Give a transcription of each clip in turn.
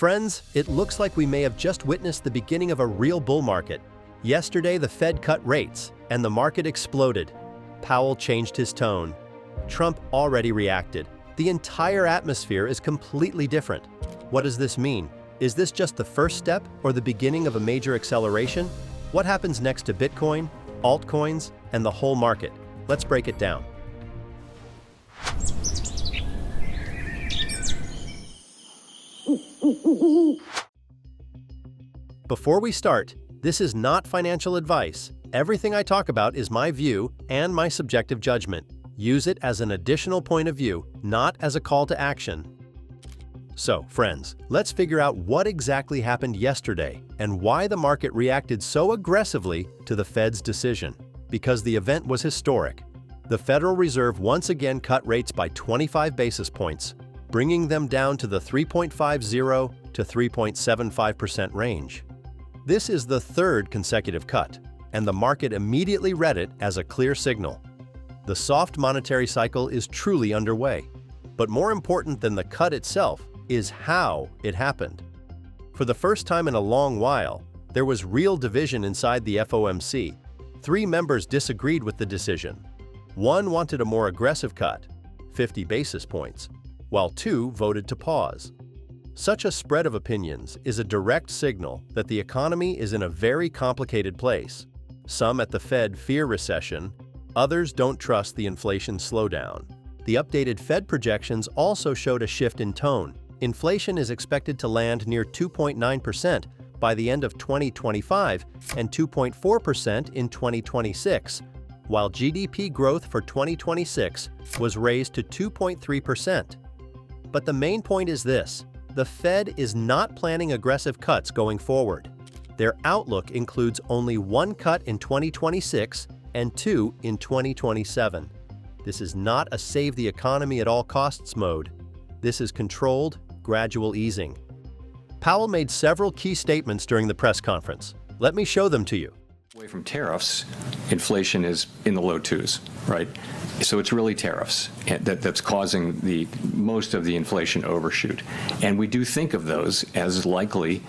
Friends, it looks like we may have just witnessed the beginning of a real bull market. Yesterday, the Fed cut rates, and the market exploded. Powell changed his tone. Trump already reacted. The entire atmosphere is completely different. What does this mean? Is this just the first step or the beginning of a major acceleration? What happens next to Bitcoin, altcoins, and the whole market? Let's break it down. Before we start, this is not financial advice. Everything I talk about is my view and my subjective judgment. Use it as an additional point of view, not as a call to action. So, friends, let's figure out what exactly happened yesterday and why the market reacted so aggressively to the Fed's decision. Because the event was historic. The Federal Reserve once again cut rates by 25 basis points, bringing them down to the 3.50 to 3.75% range. This is the third consecutive cut, and the market immediately read it as a clear signal. The soft monetary cycle is truly underway. But more important than the cut itself is how it happened. For the first time in a long while, there was real division inside the FOMC. 3 members disagreed with the decision. 1 wanted a more aggressive cut, 50 basis points, while 2 voted to pause. Such a spread of opinions is a direct signal that the economy is in a very complicated place. Some at the Fed fear recession, others don't trust the inflation slowdown. The updated Fed projections also showed a shift in tone. Inflation is expected to land near 2.9% by the end of 2025 and 2.4% in 2026, while GDP growth for 2026 was raised to 2.3%. But the main point is this: the Fed is not planning aggressive cuts going forward. Their outlook includes only 1 cut in 2026 and 2 in 2027. This is not a save the economy at all costs mode. This is controlled, gradual easing. Powell made several key statements during the press conference. Let me show them to you. Away from tariffs, inflation is in the low 2s, right? So it's really tariffs that's causing most of the inflation overshoot. And we do think of those as likely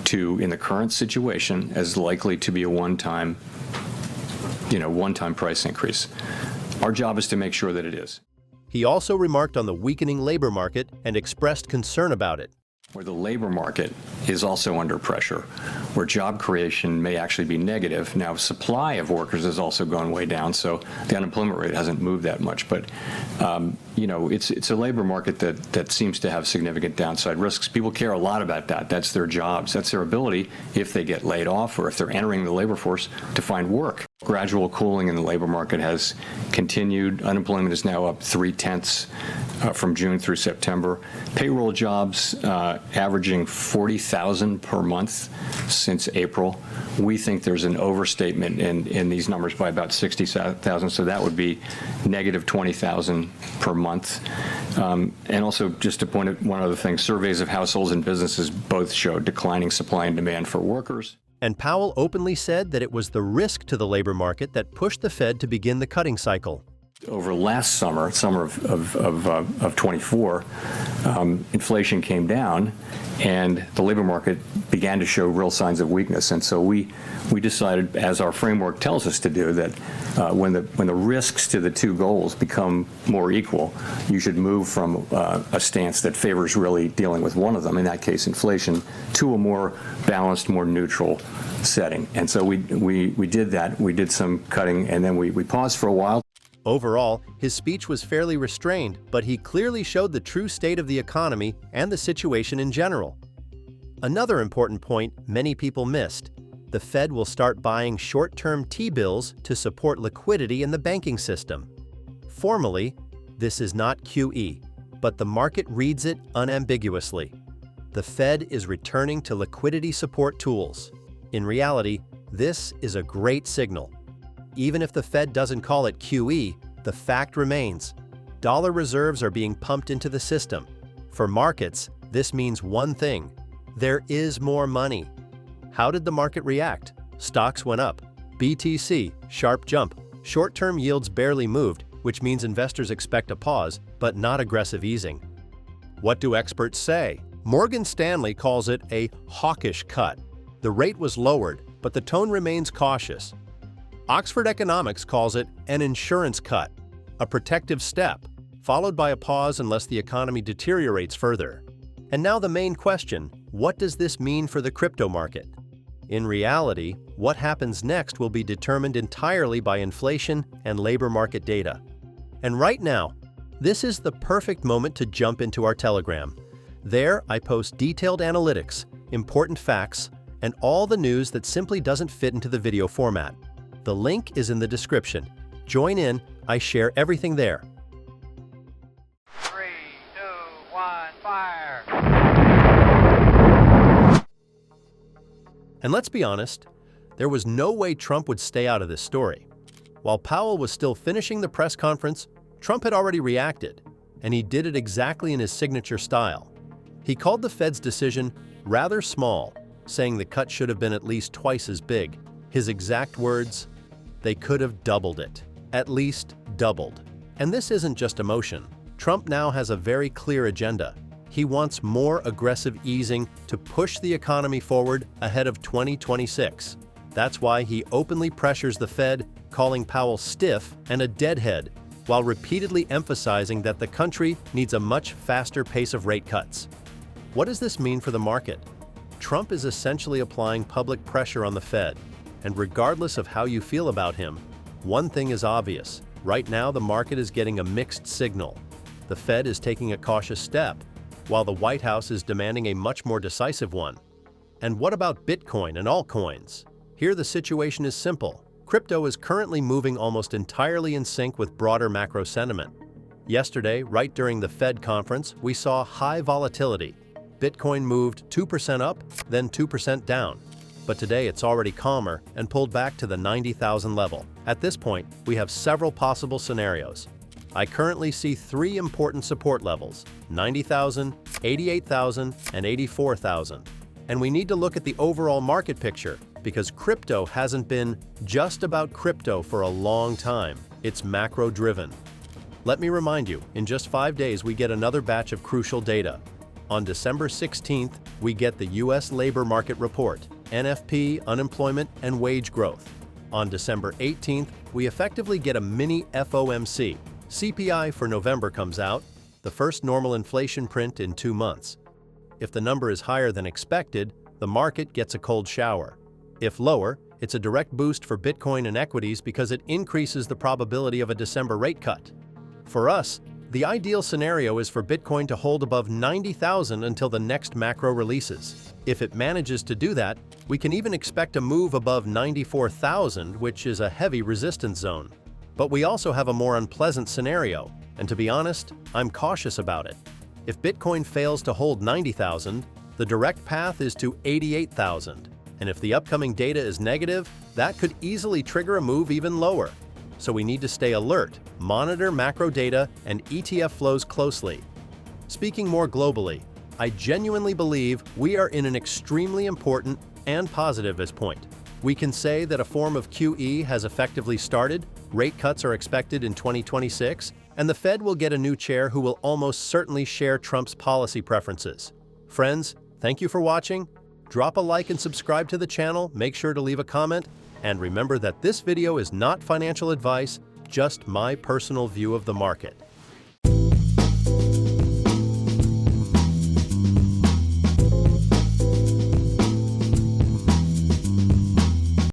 to, in the current situation, as likely to be a one-time price increase. Our job is to make sure that it is. He also remarked on the weakening labor market and expressed concern about it. Where the labor market is also under pressure, where job creation may actually be negative. Now, supply of workers has also gone way down, so the unemployment rate hasn't moved that much. But, it's a labor market that seems to have significant downside risks. People care a lot about that. That's their jobs. That's their ability, if they get laid off or if they're entering the labor force, to find work. Gradual cooling in the labor market has continued. Unemployment is now up 0.3 from June through September. Payroll jobs averaging 40,000 per month since April. We think there's an overstatement in these numbers by about 60,000, so that would be negative 20,000 per month. And also, just to point out one other thing, surveys of households and businesses both show declining supply and demand for workers. And Powell openly said that it was the risk to the labor market that pushed the Fed to begin the cutting cycle. Over last summer of 24, inflation came down, and the labor market began to show real signs of weakness. And so we decided, as our framework tells us to do, that when the risks to the two goals become more equal, you should move from a stance that favors really dealing with one of them, in that case inflation, to a more balanced, more neutral setting. And so we did that. We did some cutting, and then we paused for a while. Overall, his speech was fairly restrained, but he clearly showed the true state of the economy and the situation in general. Another important point many people missed: the Fed will start buying short-term T-bills to support liquidity in the banking system. Formally, this is not QE, but the market reads it unambiguously. The Fed is returning to liquidity support tools. In reality, this is a great signal. Even if the Fed doesn't call it QE, the fact remains: dollar reserves are being pumped into the system. For markets, this means one thing: there is more money. How did the market react? Stocks went up. BTC, sharp jump. Short-term yields barely moved, which means investors expect a pause, but not aggressive easing. What do experts say? Morgan Stanley calls it a hawkish cut. The rate was lowered, but the tone remains cautious. Oxford Economics calls it an insurance cut, a protective step, followed by a pause unless the economy deteriorates further. And now the main question, what does this mean for the crypto market? In reality, what happens next will be determined entirely by inflation and labor market data. And right now, this is the perfect moment to jump into our Telegram. There, I post detailed analytics, important facts, and all the news that simply doesn't fit into the video format. The link is in the description. Join in, I share everything there. 3, 2, 1, fire! And let's be honest, there was no way Trump would stay out of this story. While Powell was still finishing the press conference, Trump had already reacted, and he did it exactly in his signature style. He called the Fed's decision rather small, saying the cut should have been at least twice as big. His exact words, "They could have doubled it, at least doubled." And this isn't just emotion. Trump now has a very clear agenda. He wants more aggressive easing to push the economy forward ahead of 2026. That's why he openly pressures the Fed, calling Powell stiff and a deadhead, while repeatedly emphasizing that the country needs a much faster pace of rate cuts. What does this mean for the market? Trump is essentially applying public pressure on the Fed, and regardless of how you feel about him, one thing is obvious. Right now, the market is getting a mixed signal. The Fed is taking a cautious step, while the White House is demanding a much more decisive one. And what about Bitcoin and altcoins? Here the situation is simple. Crypto is currently moving almost entirely in sync with broader macro sentiment. Yesterday, right during the Fed conference, we saw high volatility. Bitcoin moved 2% up, then 2% down. But today it's already calmer and pulled back to the 90,000 level. At this point, we have several possible scenarios. I currently see three important support levels: 90,000, 88,000, and 84,000. And we need to look at the overall market picture, because crypto hasn't been just about crypto for a long time. It's macro-driven. Let me remind you, in just 5 days we get another batch of crucial data. On December 16th, we get the U.S. labor market report, NFP, unemployment, and wage growth. On December 18th, we effectively get a mini FOMC. CPI for November comes out, the first normal inflation print in 2 months. If the number is higher than expected, the market gets a cold shower. If lower, it's a direct boost for Bitcoin and equities because it increases the probability of a December rate cut. For us, the ideal scenario is for Bitcoin to hold above 90,000 until the next macro releases. If it manages to do that, we can even expect a move above 94,000, which is a heavy resistance zone. But we also have a more unpleasant scenario, and to be honest, I'm cautious about it. If Bitcoin fails to hold 90,000, the direct path is to 88,000. And if the upcoming data is negative, that could easily trigger a move even lower. So we need to stay alert, monitor macro data and ETF flows closely. Speaking more globally, I genuinely believe we are in an extremely important and positive point. We can say that a form of QE has effectively started, rate cuts are expected in 2026, and the Fed will get a new chair who will almost certainly share Trump's policy preferences. Friends, thank you for watching. Drop a like and subscribe to the channel, make sure to leave a comment, and remember that this video is not financial advice, just my personal view of the market.